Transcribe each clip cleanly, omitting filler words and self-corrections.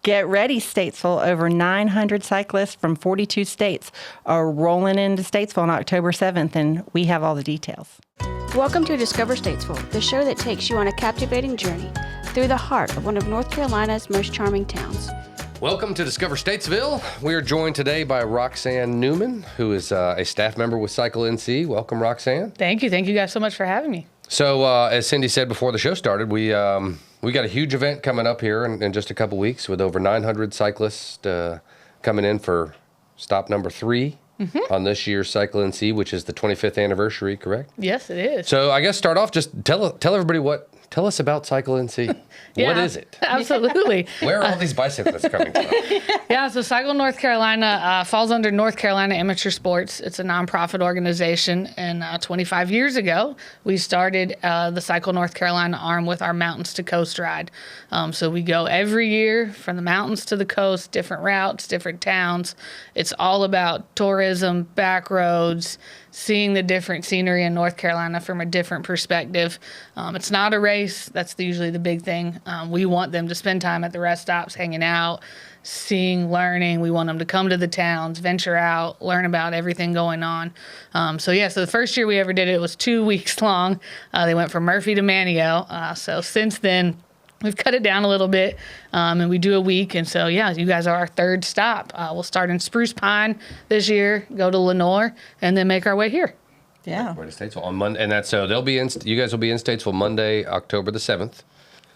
Get ready, Statesville. Over 900 cyclists from 42 states are rolling into Statesville on October 7th, and we have all the details. Welcome to Discover Statesville, the show that takes you on a captivating journey through the heart of one of North Carolina's most charming towns. Welcome to Discover Statesville. We are joined today by Roxanne Newman, who is a staff member with CycleNC. Welcome, Roxanne. Thank you. Thank you guys so much for having me. So, as Cindy said before the show started, we got a huge event coming up here in just a couple weeks with over 900 cyclists coming in for stop number 3 on this year's CycleNC, which is the 25th anniversary, correct? Yes, it is. So, I guess start off, just tell everybody tell us about CycleNC. Yeah, what is it? Absolutely. Where are all these bicyclists coming from? Yeah, so Cycle North Carolina falls under North Carolina Amateur Sports. It's a nonprofit organization, and 25 years ago, we started the Cycle North Carolina arm with our Mountains to Coast ride. So we go every year from the mountains to the coast, different routes, different towns. It's all about tourism, back roads, seeing the different scenery in North Carolina from a different perspective. It's not a race. That's usually the big thing. We want them to spend time at the rest stops, hanging out, seeing, learning. We want them to come to the towns, venture out, learn about everything going on. So the first year we ever did it was 2 weeks long. They went from Murphy to Manteo. So since then, we've cut it down a little bit, and we do a week. And so, you guys are our third stop. We'll start in Spruce Pine this year, go to Lenoir, and then make our way here. Yeah. Way to Statesville on Monday, and that's so they'll be in. You guys will be in Statesville Monday, October the 7th.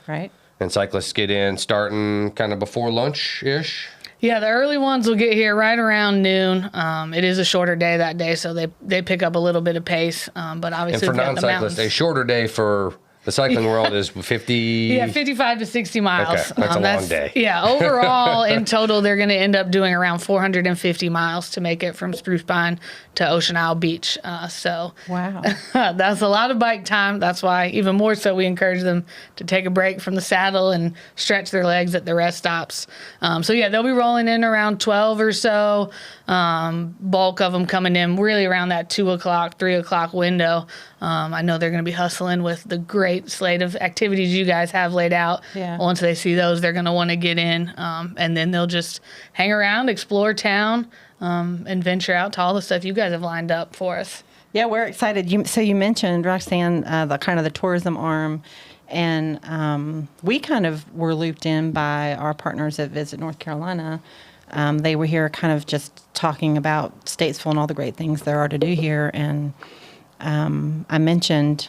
Right. And cyclists get in starting kind of before lunch-ish. Yeah, the early ones will get here right around noon. It is a shorter day that day, so they pick up a little bit of pace. But obviously, and for non-cyclists, a shorter day for the cycling world is 50... Yeah, 55 to 60 miles. Okay, that's a long day. Yeah, overall, in total, they're going to end up doing around 450 miles to make it from Spruce Pine to Ocean Isle Beach. Wow. That's a lot of bike time. That's why, even more so, we encourage them to take a break from the saddle and stretch their legs at the rest stops. They'll be rolling in around 12 or so. Bulk of them coming in really around that 2 o'clock, 3 o'clock window. I know they're going to be hustling with the great slate of activities you guys have laid out. Yeah. Once they see those, they're going to want to get in, and then they'll just hang around, explore town, and venture out to all the stuff you guys have lined up for us. Yeah, we're excited. You mentioned, Roxanne, the tourism arm, and we kind of were looped in by our partners at Visit North Carolina. They were here kind of just talking about Statesville and all the great things there are to do here, and I mentioned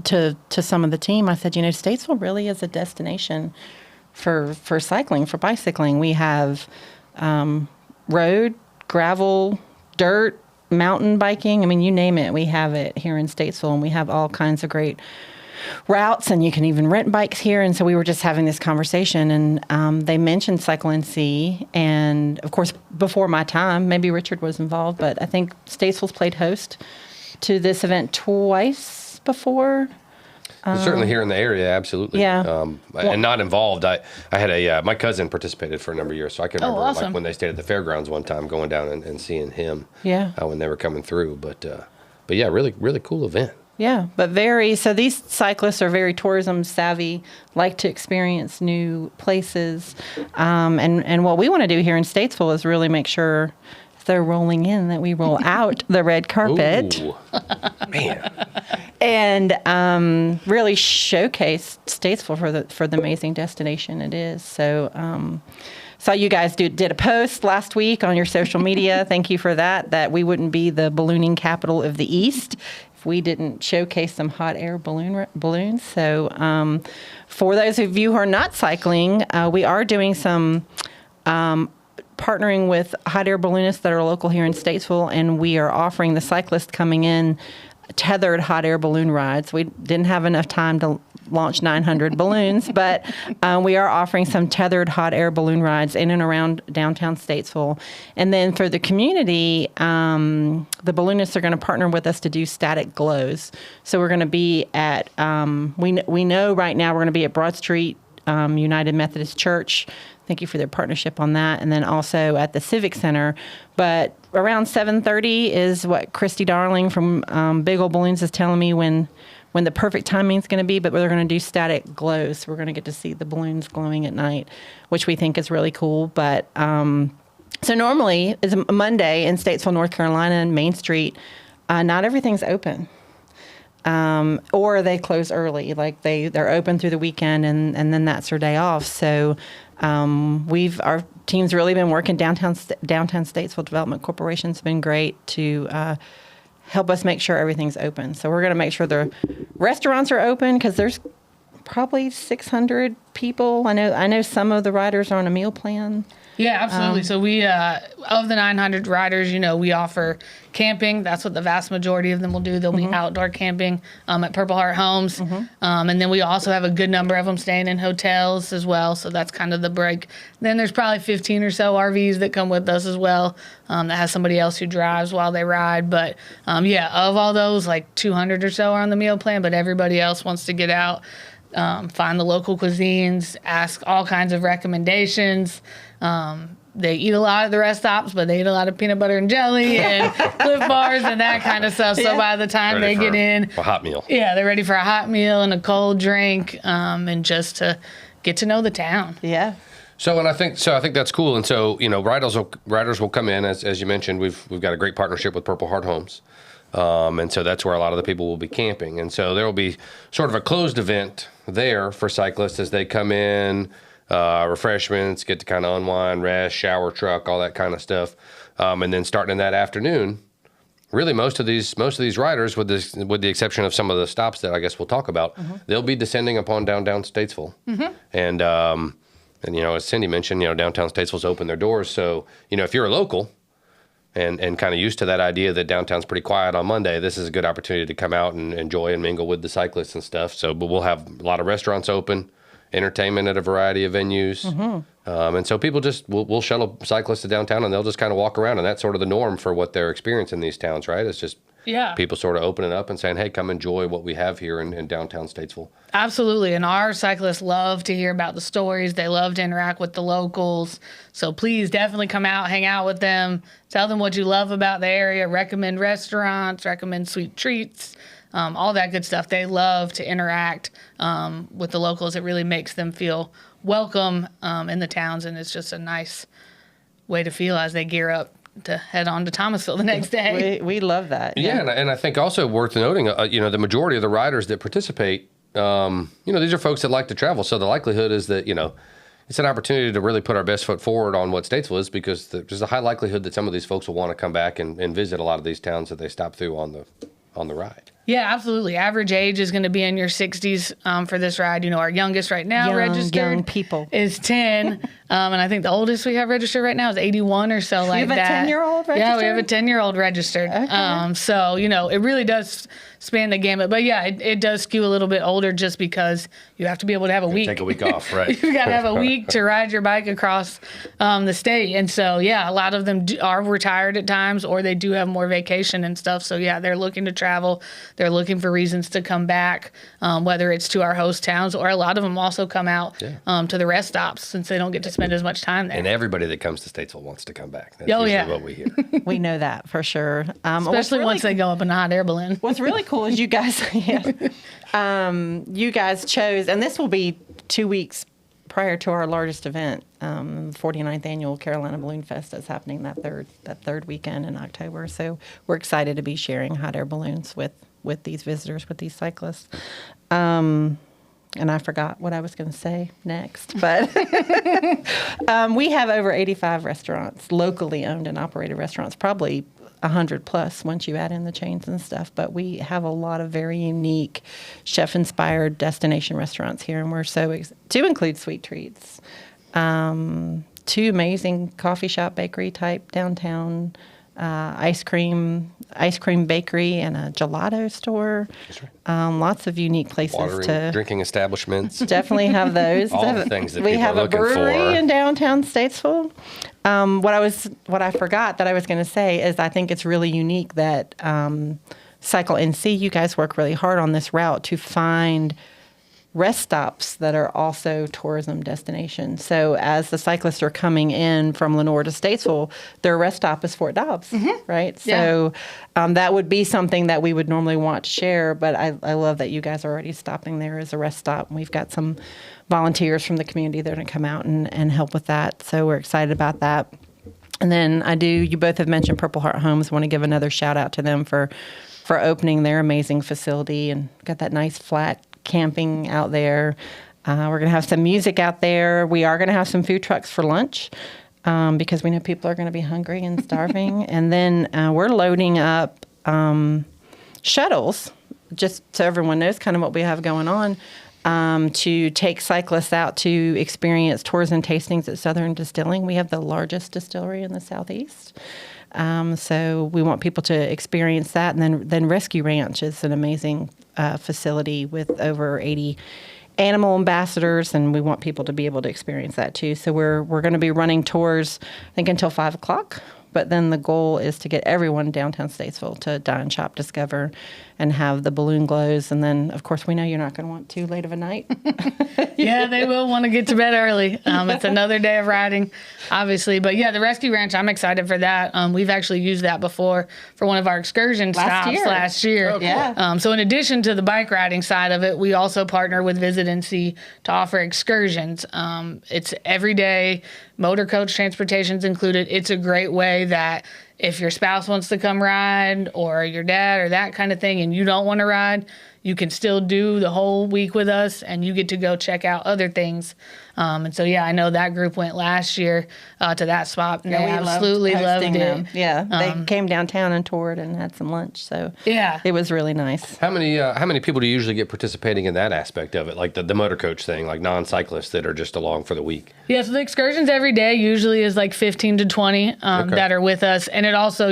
to some of the team, I said, Statesville really is a destination for cycling, for bicycling. We have road, gravel, dirt, mountain biking. I mean, you name it, we have it here in Statesville, and we have all kinds of great routes, and you can even rent bikes here. And so we were just having this conversation, and they mentioned CycleNC, and of course, before my time, maybe Richard was involved, but I think Statesville's played host to this event twice before. Certainly here in the area, absolutely. Yeah. And not involved. I had my cousin participated for a number of years, so I can remember awesome. when they stayed at the fairgrounds one time, going down and seeing him. Yeah. When they were coming through, but yeah, really, really cool event. Yeah, but so these cyclists are very tourism savvy, like to experience new places. And what we want to do here in Statesville is really make sure if they're rolling in that we roll out the red carpet. Ooh, man. And really showcase Statesville for the amazing destination it is. So saw you guys did a post last week on your social media. Thank you for that we wouldn't be the ballooning capital of the East if we didn't showcase some hot air balloons. So for those of you who are not cycling, we are doing some partnering with hot air balloonists that are local here in Statesville, and we are offering the cyclists coming in tethered hot air balloon rides. We didn't have enough time to launch 900 balloons, but we are offering some tethered hot air balloon rides in and around downtown Statesville. And then for the community, the balloonists are going to partner with us to do static glows. So we're going to be at, we know right now we're going to be at Broad Street United Methodist Church. Thank you for their partnership on that. And then also at the Civic Center. But around 7:30 is what Christy Darling from Big Ol' Balloons is telling me when when the perfect timing is going to be, but they're going to do static glows. So we're going to get to see the balloons glowing at night, which we think is really cool. But so normally it's a Monday in Statesville, North Carolina, and Main Street. Not everything's open. Or they close early, like they're open through the weekend and then that's their day off. So our team's really been working. Downtown Statesville Development Corporation's been great to help us make sure everything's open. So we're going to make sure the restaurants are open because there's probably 600 people. I know some of the riders are on a meal plan. Yeah, absolutely. So we, of the 900 riders, we offer camping. That's what the vast majority of them will do. They'll be outdoor camping at Purple Heart Homes. And then we also have a good number of them staying in hotels as well. So that's kind of the break. Then there's probably 15 or so RVs that come with us as well that has somebody else who drives while they ride. But of all those, like 200 or so are on the meal plan, but everybody else wants to get out, find the local cuisines, ask all kinds of recommendations. They eat a lot at the rest stops, but they eat a lot of peanut butter and jelly and Cliff Bars and that kind of stuff. So by the time they get in, a hot meal. Yeah, they're ready for a hot meal and a cold drink, and just to get to know the town. Yeah. So I think that's cool. And so riders will come in as you mentioned. We've got a great partnership with Purple Heart Homes, and so that's where a lot of the people will be camping. And so there will be sort of a closed event there for cyclists as they come in. Refreshments, get to kind of unwind, rest, shower, truck, all that kind of stuff, and then starting in that afternoon, really most of these riders, with the exception of some of the stops that I guess we'll talk about, they'll be descending upon downtown Statesville, and as Cindy mentioned, downtown Statesville's opened their doors, so if you're a local and kind of used to that idea that downtown's pretty quiet on Monday, this is a good opportunity to come out and enjoy and mingle with the cyclists and stuff. So, but we'll have a lot of restaurants open. Entertainment at a variety of venues. And so people we'll shuttle cyclists to downtown and they'll just kind of walk around, and that's sort of the norm for what they're experiencing in these towns, right? It's just people sort of opening up and saying, hey, come enjoy what we have here in downtown Statesville. Absolutely. And our cyclists love to hear about the stories. They love to interact with the locals. So please definitely come out, hang out with them, tell them what you love about the area, recommend restaurants, recommend sweet treats. All that good stuff. They love to interact with the locals. It really makes them feel welcome in the towns, and it's just a nice way to feel as they gear up to head on to Thomasville the next day. We love that. Yeah, and I think also worth noting, the majority of the riders that participate, these are folks that like to travel. So the likelihood is that, it's an opportunity to really put our best foot forward on what Statesville is, because there's a high likelihood that some of these folks will want to come back and visit a lot of these towns that they stop through on the ride. Yeah, absolutely. Average age is going to be in your 60s for this ride. Our youngest right now registered young people is 10. And I think the oldest we have registered right now is 81 or so like that. You have a 10-year-old registered? Yeah, we have a 10-year-old registered. Okay. So, it really does span the gamut. But yeah, it does skew a little bit older just because you have to be able to have a week. Take a week off, right? You got to have a week to ride your bike across the state. And so, yeah, a lot of them are retired at times, or they do have more vacation and stuff. So, yeah, they're looking to travel. They're looking for reasons to come back, whether it's to our host towns, or a lot of them also come out to the rest stops since they don't get to spend as much time there. And everybody that comes to Statesville wants to come back. That's usually what we hear. We know that for sure. Especially once they go up in a hot air balloon. What's really cool is you guys, you guys chose, and this will be 2 weeks prior to our largest event, the 49th annual Carolina Balloon Fest that's happening that third weekend in October. So we're excited to be sharing hot air balloons with these visitors, with these cyclists. And I forgot what I was going to say next, but we have over 85 restaurants, locally owned and operated restaurants, probably 100 plus once you add in the chains and stuff. But we have a lot of very unique chef-inspired destination restaurants here, and we're so to include Sweet Treats, 2 amazing coffee shop bakery type downtown, ice cream bakery, and a gelato store. That's right. Lots of unique places drinking establishments. Definitely have those. All the things that we people have are looking for. a brewery in downtown Statesville. What I forgot that I was going to say is I think it's really unique that CycleNC, you guys work really hard on this route to find rest stops that are also tourism destinations. So as the cyclists are coming in from Lenore to Statesville, their rest stop is Fort Dobbs, right? So that would be something that we would normally want to share, but I love that you guys are already stopping there as a rest stop. And we've got some volunteers from the community that are going to come out and help with that. So we're excited about that. And then you both have mentioned Purple Heart Homes. I want to give another shout out to them for opening their amazing facility and got that nice flat camping out there. We're going to have some music out there. We are going to have some food trucks for lunch because we know people are going to be hungry and starving. And then we're loading up shuttles, just so everyone knows kind of what we have going on, to take cyclists out to experience tours and tastings at Southern Distilling. We have the largest distillery in the Southeast. So we want people to experience that. And then Rescue Ranch is an amazing facility with over 80 animal ambassadors, and we want people to be able to experience that too. So we're going to be running tours, I think, until 5 o'clock. But then the goal is to get everyone downtown Statesville to dine, shop, discover, and have the balloon glows. And then, of course, we know you're not going to want too late of a night. Yeah, they will want to get to bed early. It's another day of riding, obviously. But yeah, the Rescue Ranch, I'm excited for that. We've actually used that before for one of our excursion stops last year. Oh, cool. Yeah. So in addition to the bike riding side of it, we also partner with Visit NC to offer excursions. It's every day, motor coach transportation's included. It's a great way that if your spouse wants to come ride or your dad or that kind of thing and you don't want to ride, you can still do the whole week with us and you get to go check out other things. And so, yeah, I know that group went last year to that spot and they absolutely loved it. Them. Yeah, they came downtown and toured and had some lunch. So yeah, it was really nice. How many people do you usually get participating in that aspect of it, like the motor coach thing, like non-cyclists that are just along for the week? Yeah, so the excursions every day usually is like 15 to 20 that are with us. And it also,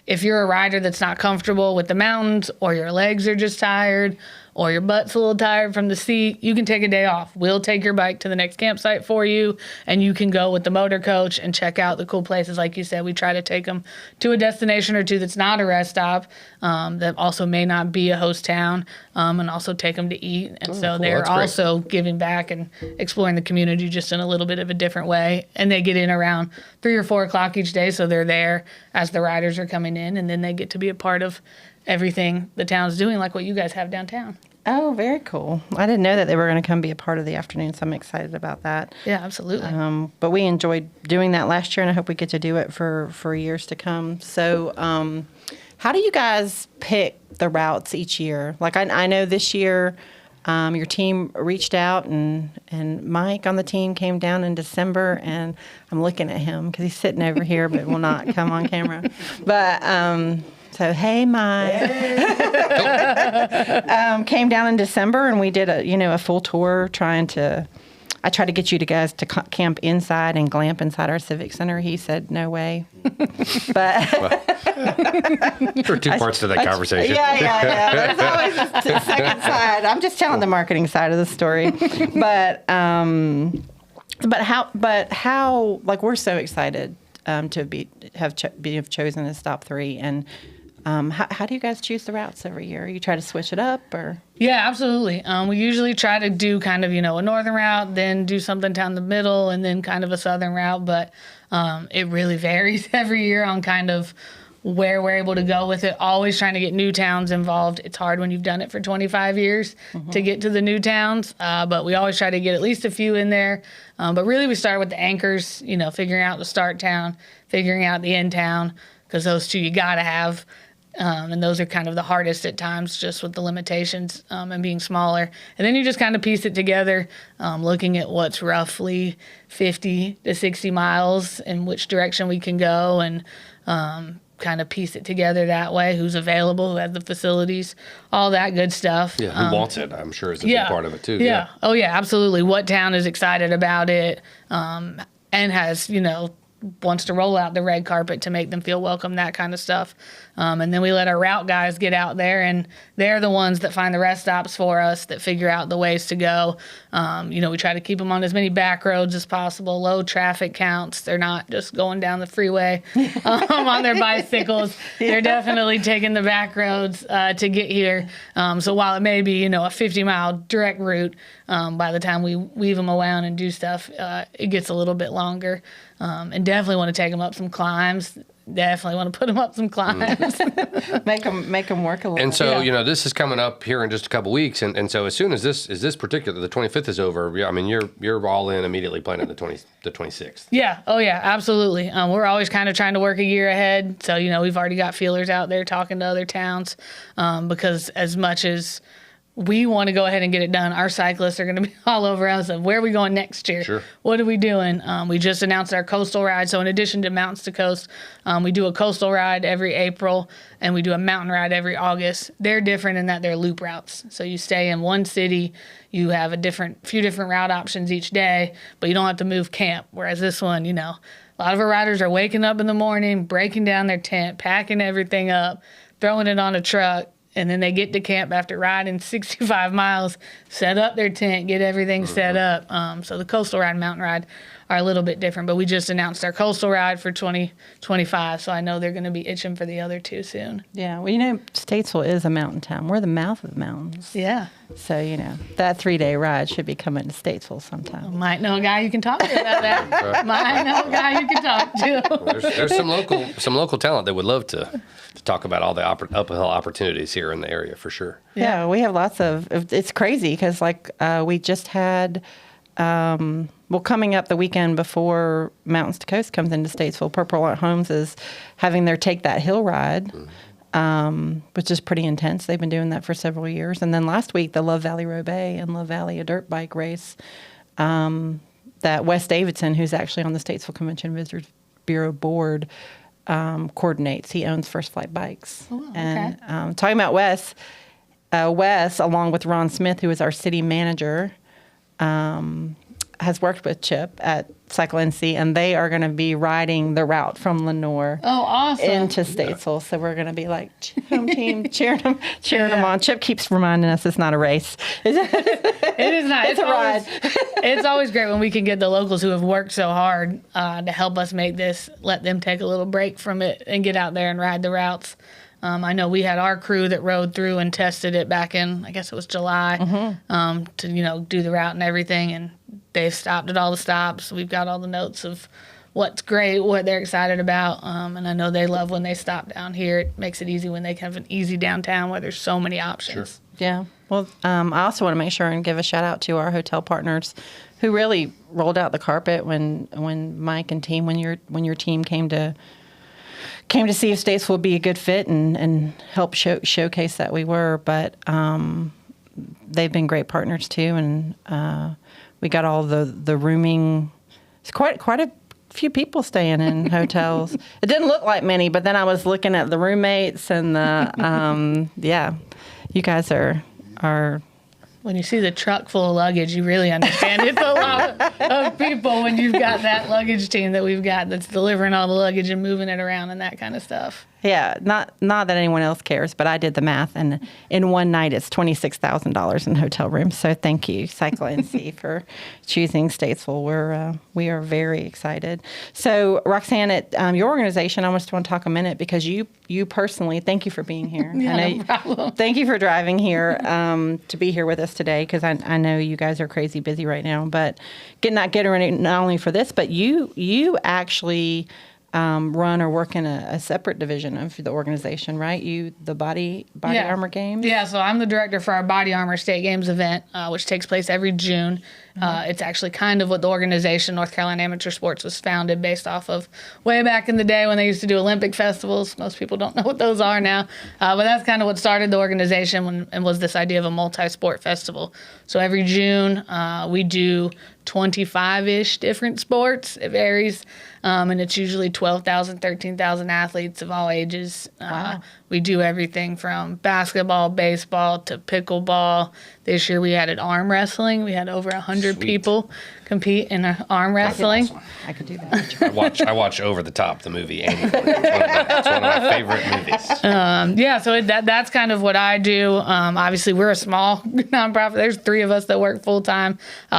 if you're a rider that's not comfortable with the mountains or your legs are just tired or your butt's a little tired from the seat, you can take a day off. We'll take your bike to the next campsite for you, and you can go with the motor coach and check out the cool places. Like you said, we try to take them to a destination or two that's not a rest stop, that also may not be a host town, and also take them to eat. And so cool. they're That's great. also giving back and exploring the community just in a little bit of a different way. And they get in around 3 or 4 o'clock each day, so they're there as the riders are coming in, and then they get to be a part of everything the town's doing, like what you guys have downtown. Oh, very cool. I didn't know that they were going to come be a part of the afternoon, so I'm excited about that. Yeah, absolutely. But we enjoyed doing that last year, and I hope we get to do it for years to come. So how do you guys pick the routes each year? Like I know this year your team reached out, and Mike on the team came down in December, and I'm looking at him because he's sitting over here but will not come on camera. But so, hey, Mike. Came down in December, and we did a full tour I tried to get you guys to camp inside and glamp inside our civic center. He said, no way. But There are two parts to that conversation. Yeah. There's always a second side. I'm just telling the marketing side of the story. But how, like, we're so excited to have chosen to stop 3. And how do you guys choose the routes every year? You try to switch it up, or? Yeah, absolutely. We usually try to do kind of, a northern route, then do something down the middle, and then kind of a southern route. But it really varies every year on kind of where we're able to go with it. Always trying to get new towns involved. It's hard when you've done it for 25 years to get to the new towns, but we always try to get at least a few in there. But really we start with the anchors, figuring out the start town, figuring out the end town, because those two you got to have. And those are kind of the hardest at times, just with the limitations and being smaller. And then you just kind of piece it together, looking at what's roughly 50 to 60 miles and which direction we can go, and kind of piece it together that way. Who's available, who has the facilities, all that good stuff. Yeah, who wants it, I'm sure, is a big part of it, too. Yeah. Oh, yeah, absolutely. What town is excited about it and has, wants to roll out the red carpet to make them feel welcome, that kind of stuff. And then we let our route guys get out there, and they're the ones that find the rest stops for us, that figure out the ways to go. We try to keep them on as many back roads as possible, low traffic counts. They're not just going down the freeway on their bicycles. They're definitely taking the back roads to get here. So while it may be, a 50-mile direct route, by the time we weave them around and do stuff, it gets a little bit longer. And definitely want to take them up some climbs. Definitely want to put them up some climbs. make them work a little. And so, this is coming up here in just a couple weeks, and so as soon as this particular, the 25th is over, you're all in immediately planning the 26th. Yeah. Oh yeah, absolutely. We're always kind of trying to work a year ahead. So, we've already got feelers out there talking to other towns, because as much as we want to go ahead and get it done, our cyclists are going to be all over us of where are we going next year? Sure. What are we doing? We just announced our coastal ride. So in addition to Mountains to Coast, we do a coastal ride every April, and we do a mountain ride every August. They're different in that they're loop routes. So you stay in one city, you have few different route options each day, but you don't have to move camp. Whereas this one, a lot of our riders are waking up in the morning, breaking down their tent, packing everything up, throwing it on a truck, and then they get to camp after riding 65 miles, set up their tent, get everything set up. So the coastal ride and mountain ride are a little bit different, but we just announced our coastal ride for 2025, so I know they're going to be itching for the other two soon. Yeah, well, Statesville is a mountain town. We're the mouth of the mountains. Yeah. So, that 3-day ride should be coming to Statesville sometime. Might know a guy you can talk to about that. Right. Might know a guy you can talk to. There's some local talent that would love to talk about all the uphill opportunities here in the area for sure. Yeah, we have lots of. It's crazy because we just had. Coming up the weekend before Mountains to Coast comes into Statesville, Purple Heart Homes is having their Take That Hill ride, which is pretty intense. They've been doing that for several years. And then last week, the Love Valley Roubaix and Love Valley, a dirt bike race, that Wes Davidson, who's actually on the Statesville Convention Visitors Bureau board, coordinates. He owns First Flight Bikes. Oh, okay. And talking about Wes, along with Ron Smith, who is our city manager, has worked with Chip at CycleNC, and they are going to be riding the route from Lenore into Statesville. So we're going to be like home team cheering them on. Chip keeps reminding us it's not a race. It is not. It's a ride. It's always great when we can get the locals who have worked so hard to help us make this, let them take a little break from it and get out there and ride the routes. I know we had our crew that rode through and tested it back in, I guess it was July, to, do the route and everything. And they've stopped at all the stops. We've got all the notes of what's great, what they're excited about. And I know they love when they stop down here. It makes it easy when they have an easy downtown where there's so many options. Sure. Yeah. Well, I also want to make sure and give a shout out to our hotel partners who really rolled out the carpet when Mike and team, when your team came to see if Statesville would be a good fit and help showcase that we were. But they've been great partners too, and we got all the rooming. It's quite a few people staying in hotels. It didn't look like many, but then I was looking at the roommates and the you guys are. When you see the truck full of luggage, you really understand it's a lot of people when you've got that luggage team that we've got that's delivering all the luggage and moving it around and that kind of stuff. Yeah, not that anyone else cares, but I did the math, and in one night it's $26,000 in hotel rooms. So thank you, CycleNC, for choosing Statesville. We are very excited. So Roxanne, at your organization, I just want to talk a minute because you personally, thank you for being here. No problem. Thank you for driving here to be here with us today because I know you guys are crazy busy right now. But not only for this, but you actually. Run or work in a separate division of the organization, right? The body armor games? Yeah, so I'm the director for our Body Armor State Games event, which takes place every June. It's actually kind of what the organization, North Carolina Amateur Sports, was founded based off of way back in the day when they used to do Olympic festivals. Most people don't know what those are now. But that's kind of what started the organization and was this idea of a multi-sport festival. So every June, we do 25-ish different sports. It varies. And it's usually 12,000, 13,000 athletes of all ages. Wow. We do everything from basketball, baseball, to pickleball. This year we added arm wrestling. We had over 100 people compete in arm wrestling. I could do that. I watch Over the Top, the movie annually. It's one of my favorite movies. Yeah, so that's kind of what I do. Obviously, we're a small nonprofit. There's 3 of us that work full time,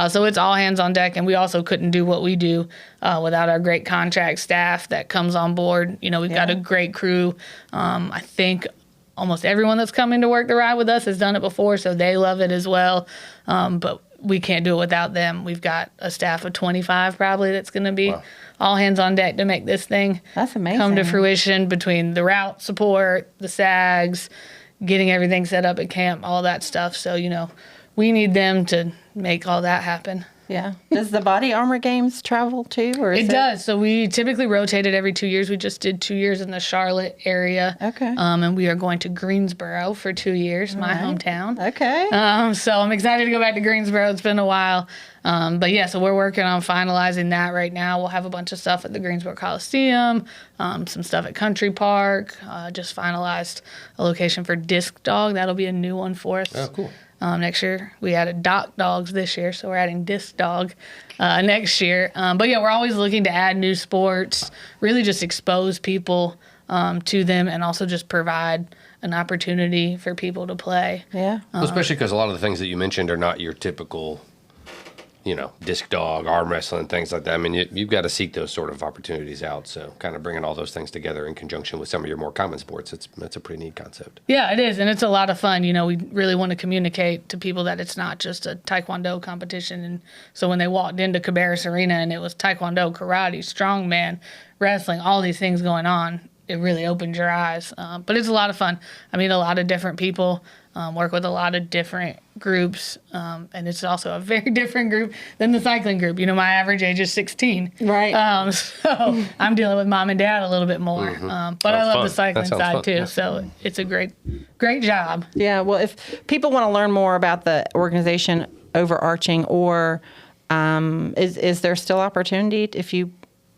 so it's all hands on deck. And we also couldn't do what we do without our great contract staff that comes on board. You know, we've got a great crew. I think almost everyone that's coming to work the ride with us has done it before, so they love it as well. But we can't do it without them. We've got a staff of 25 probably that's going to be all hands on deck to make this thing That's amazing. come to fruition, between the route support, the SAGs, getting everything set up at camp, all that stuff. So, you know, we need them to make all that happen. Yeah. Does the Body Armor Games travel too? Or is It does. So we typically rotate it every 2 years. We just did 2 years in the Charlotte area. Okay. And we are going to Greensboro for 2 years, my hometown. Okay. So I'm excited to go back to Greensboro. It's been a while. But yeah, so we're working on finalizing that right now. We'll have a bunch of stuff at the Greensboro Coliseum, some stuff at Country Park. Just finalized a location for Disc Dog. That'll be a new one for us. Oh, cool. Next year, we added Dock Dogs this year, so we're adding Disc Dog next year. But yeah, we're always looking to add new sports, really just expose people to them, and also just provide an opportunity for people to play. Yeah. Well, especially because a lot of the things that you mentioned are not your typical, you know, disc dog, arm wrestling, things like that. I mean, you've got to seek those sort of opportunities out. So kind of bringing all those things together in conjunction with some of your more common sports, that's a pretty neat concept. Yeah, it is, and it's a lot of fun. You know, we really want to communicate to people that it's not just a Taekwondo competition. And so when they walked into Cabarrus Arena and it was Taekwondo, karate, strongman, wrestling, all these things going on, it really opened your eyes. But it's a lot of fun. I mean, a lot of different people, work with a lot of different groups, and it's also a very different group than the cycling group. You know, my average age is 16. Right. So I'm dealing with mom and dad a little bit more. But I love fun. the cycling That sounds side fun. too. Yeah. So it's a great job. Yeah. Well, if people want to learn more about the organization overarching, or is there still opportunity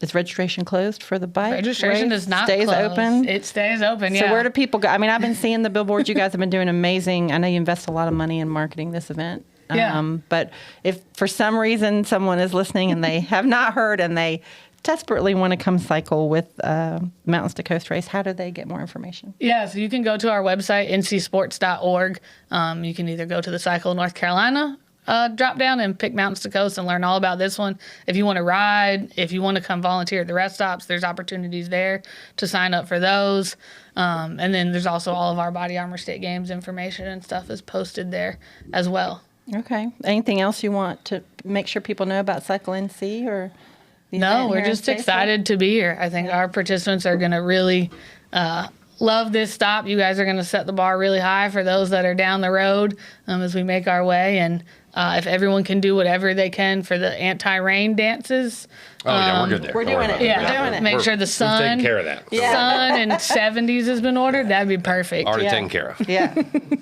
is registration closed for the bike? Registration race? is not stays closed. open. It stays open. Yeah. So where do people go? I mean, I've been seeing the billboards. You guys have been doing amazing. I know you invest a lot of money in marketing this event. Yeah. But if for some reason someone is listening and they have not heard and they desperately want to come cycle with Mountains to Coast Race, how do they get more information? Yeah, so you can go to our website, ncsports.org. You can either go to the Cycle North Carolina drop down and pick Mountains to Coast and learn all about this one. If you want to ride, if you want to come volunteer at the rest stops, there's opportunities there to sign up for those. And then there's also all of our Body Armor State Games information and stuff is posted there as well. Okay. Anything else you want to make sure people know about CycleNC or? the No, event we're here in just Statesville? excited to be here. I think our participants are going to really love this stop. You guys are going to set the bar really high for those that are down the road as we make our way. And if everyone can do whatever they can for the anti-rain dances. Oh, yeah, we're good there. We're Don't worry doing about it. Yeah, We're doing it. make sure the We've sun, taken care of that. sun and 70s has been ordered. That'd be perfect. Already Yeah. taken care of. Yeah,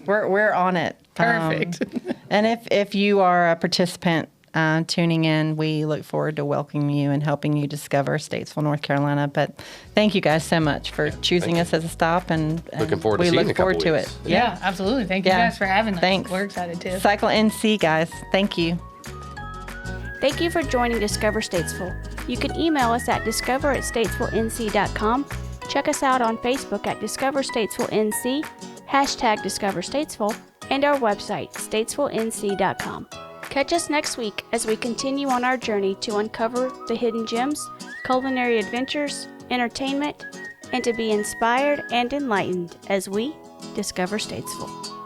we're on it. Perfect. And if you are a participant tuning in, we look forward to welcoming you and helping you discover Statesville, North Carolina. But thank you guys so much for choosing us as a stop, and Looking forward to we seeing you look in a couple forward to weeks. it. Yeah, absolutely. Thank you Yeah. guys for having us. Thanks. We're excited too. CycleNC, guys. Thank you. Thank you for joining Discover Statesville. You can email us at discover@statesvillenc.com. Check us out on Facebook at Discover Statesville NC, #Discover Statesville, and our website, statesvillenc.com. Catch us next week as we continue on our journey to uncover the hidden gems, culinary adventures, entertainment, and to be inspired and enlightened as we discover Statesville.